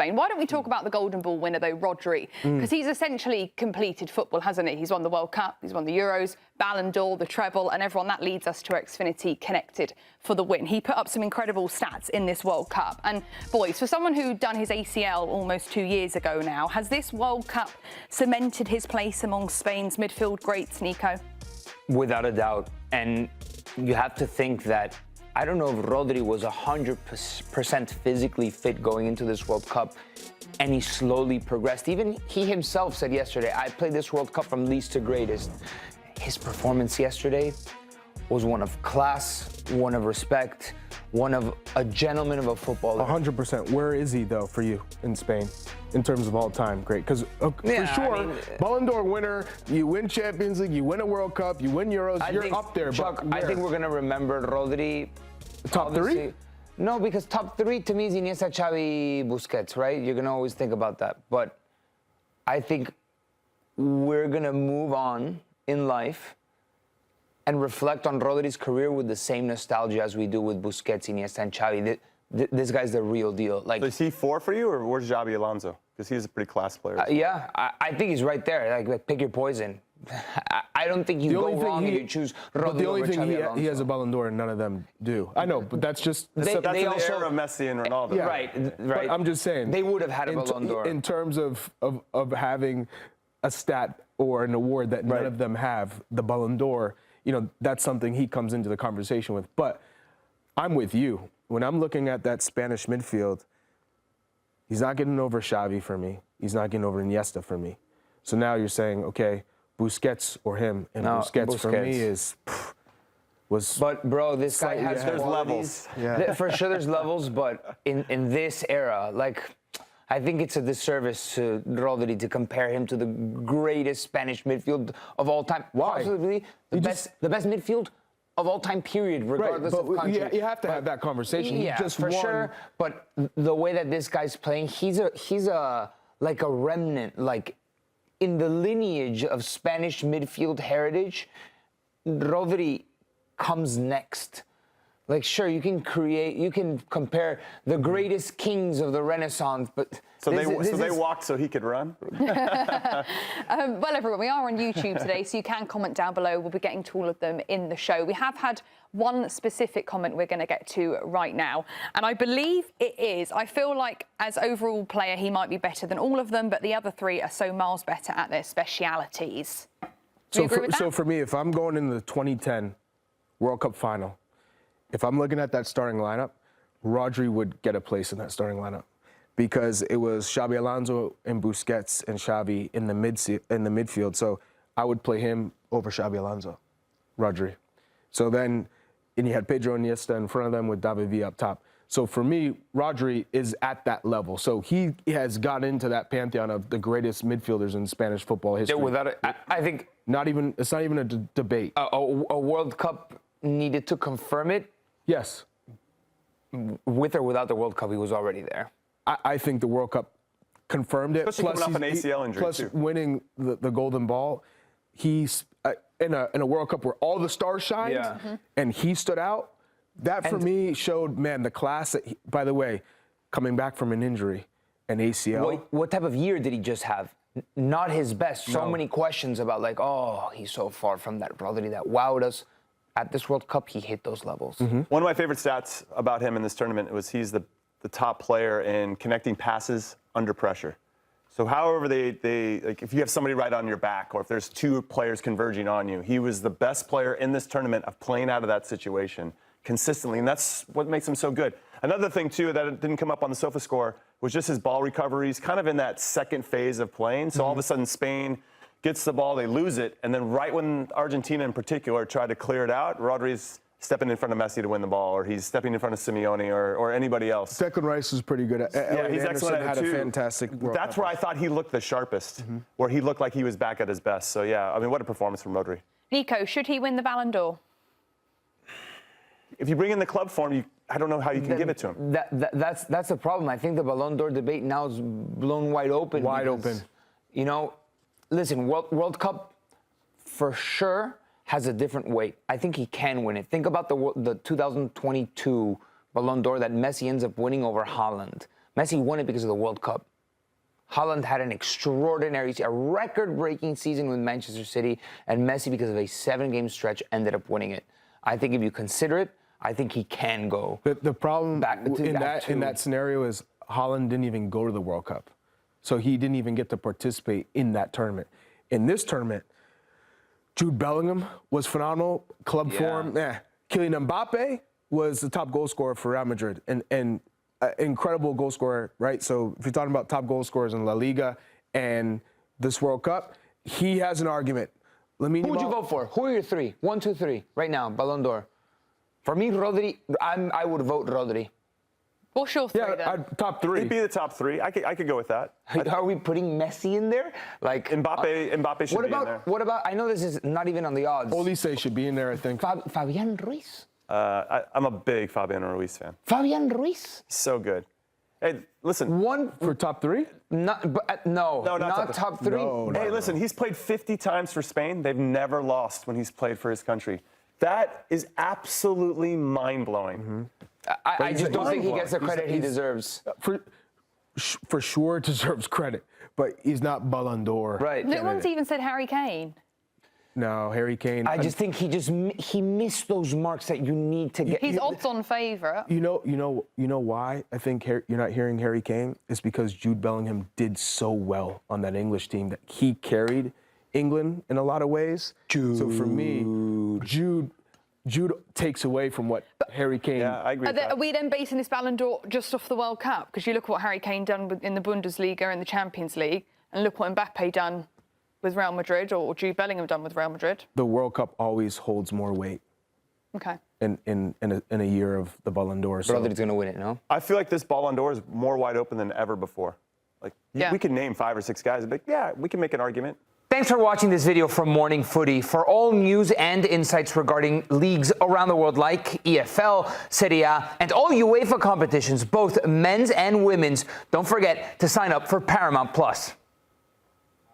Spain. Why don't we talk about the Golden Ball winner, though, Rodri? Because he's essentially completed football, hasn't he? He's won the World Cup, he's won the Euros, Ballon d'Or, the treble, and everyone. That leads us to Xfinity Connected for the win. He put up some incredible stats in this World Cup. And, boys, for someone who'd done his ACL almost 2 years ago now, has this World Cup cemented his place among Spain's midfield greats, Nico? Without a doubt. And you have to think that, I don't know if Rodri was 100% physically fit going into this World Cup, and he slowly progressed. Even he himself said yesterday, I played this World Cup from least to greatest. His performance yesterday was one of class, one of respect, one of a gentleman of a footballer. 100%. Where is he, though, for you in Spain, in terms of all-time great? Because for sure, Ballon d'Or winner, you win Champions League, you win a World Cup, you win Euros, you're up there. Chuck, I think we're going to remember Rodri. Top three? No, because top three to me is Iniesta, Xavi, Busquets, right? You're going to always think about that. But I think we're going to move on in life and reflect on Rodri's career with the same nostalgia as we do with Busquets, Iniesta, and Xavi. This guy's the real deal. Like, so is he 4 for you, or where's Xabi Alonso? Because he's a pretty class player. Yeah, I think he's right there. Like pick your poison. I don't think you go wrong if you choose Rodri. But the only thing he has a Ballon d'Or and none of them do. I know, but that's just... That's in the era of Messi and Ronaldo. Yeah, right. But I'm just saying. They would have had a Ballon d'Or. In terms of having a stat or an award that none of them have, the Ballon d'Or, you know, that's something he comes into the conversation with. But I'm with you. When I'm looking at that Spanish midfield, he's not getting over Xavi for me. He's not getting over Iniesta for me. So now you're saying, okay, Busquets or him, and Busquets for me was. But bro, this guy has there's levels. Yeah. For sure, there's levels, but in this era, like, I think it's a disservice to Rodri to compare him to the greatest Spanish midfield of all time. Why? Possibly the best midfield of all time, period, regardless of country. You have to have that conversation. Yeah, he just for sure. But the way that this guy's playing, he's like a remnant, like in the lineage of Spanish midfield heritage. Rodri comes next. Like, sure, you can compare the greatest kings of the Renaissance, but so they walked so he could run. Well, everyone, we are on YouTube today, so you can comment down below. We'll be getting to all of them in the show. We have had one specific comment we're going to get to right now, and I believe it is. I feel like as overall player, he might be better than all of them, but the other three are so miles better at their specialities. Do you agree with that? So for me, if I'm going in the 2010 World Cup final, if I'm looking at that starting lineup, Rodri would get a place in that starting lineup because it was Xabi Alonso and Busquets and Xavi in the midfield. So I would play him over Xabi Alonso, Rodri. So then, and you had Pedro Iniesta in front of them with Davies up top. So for me, Rodri is at that level. So he has got into that pantheon of the greatest midfielders in Spanish football history. Yeah, without it, I think it's not even a debate. A World Cup needed to confirm it. Yes. With or without the World Cup, he was already there. I think the World Cup confirmed it. Especially coming off an ACL injury, plus winning the Golden Ball. He's in a World Cup where all the stars shined, and he stood out. That, for me, showed, man, the class that by the way, coming back from an injury, an ACL. What type of year did he just have? Not his best. So many questions about, like, oh, he's so far from that Rodri that wowed us. At this World Cup, he hit those levels. One of my favorite stats about him in this tournament was he's the top player in connecting passes under pressure. So however they like, if you have somebody right on your back or if there's two players converging on you, he was the best player in this tournament of playing out of that situation consistently, and that's what makes him so good. Another thing, too, that didn't come up on the SOFA score was just his ball recoveries, kind of in that second phase of playing. So all of a sudden, Spain gets the ball, they lose it, and then right when Argentina in particular tried to clear it out, Rodri's stepping in front of Messi to win the ball, or he's stepping in front of Simeone or anybody else. Declan Rice is pretty good at it. Yeah, he's excellent at it, too. Had a fantastic World That's where I thought he looked the sharpest, where he looked like he was back at his best. So, yeah, I mean, what a performance from Rodri. Nico, should he win the Ballon d'Or? If you bring in the club form, I don't know how you can give it to him. That's the problem. I think the Ballon d'Or debate now is blown wide open. Wide open. You know, listen, World Cup for sure has a different weight. I think he can win it. Think about the 2022 Ballon d'Or that Messi ends up winning over Holland. Messi won it because of the World Cup. Haaland had an extraordinary, a record-breaking season with Manchester City, and Messi, because of a 7-game stretch, ended up winning it. I think if you consider it, I think he can go. The problem back to in that scenario is Haaland didn't even go to the World Cup. So he didn't even get to participate in that tournament. In this tournament, Jude Bellingham was phenomenal, club form. Kylian Mbappe was the top goal scorer for Real Madrid, and incredible goal scorer, right? So if you're talking about top goal scorers in La Liga and this World Cup, he has an argument. Lamine Who would you Yamal- vote for? Who are your 3? 1, 2, 3, right now, Ballon d'Or. For me, Rodri, I would vote Rodri. What's your 3 then? Yeah, top 3. He'd be the top 3. I could go with that. Are we putting Messi in there? Like Mbappe should be in there. What about? I know this is not even on the odds. Olise should be in there, I think. Fabian Ruiz. I'm a big Fabiano Ruiz fan. Fabian Ruiz. So good. Hey, listen. One For top 3? not top 3. No, Hey, listen. He's played 50 times for Spain. They've never lost when he's played for his country. That is absolutely mind-blowing. I just don't think he gets the He's- credit he he's- deserves. For sure deserves credit, but he's not Ballon d'Or. Right. No one's even said Harry Kane. No, Harry Kane. I just think he missed those marks that you need to get. He's odds-on favourite. You know why I think you're not hearing Harry Kane? It's because Jude Bellingham did so well on that English team that he carried England in a lot of ways. So for me, Jude takes away from what Harry Kane. Yeah, I agree with that. Are we then basing this Ballon d'Or just off the World Cup? Because you look at what Harry Kane done in the Bundesliga and the Champions League, and look what Mbappe done with Real Madrid, or Jude Bellingham done with Real Madrid. The World Cup always holds more weight Okay. in a year of the Ballon d'Or. So Rodri's gonna win it, no? I feel like this Ballon d'Or is more wide open than ever before. Like, Yeah. we can name 5 or 6 guys, but yeah, we can make an argument. Thanks for watching this video from Morning Footy. For all news and insights regarding leagues around the world like EFL, Serie, and all UEFA competitions, both men's and women's, don't forget to sign up for Paramount Plus.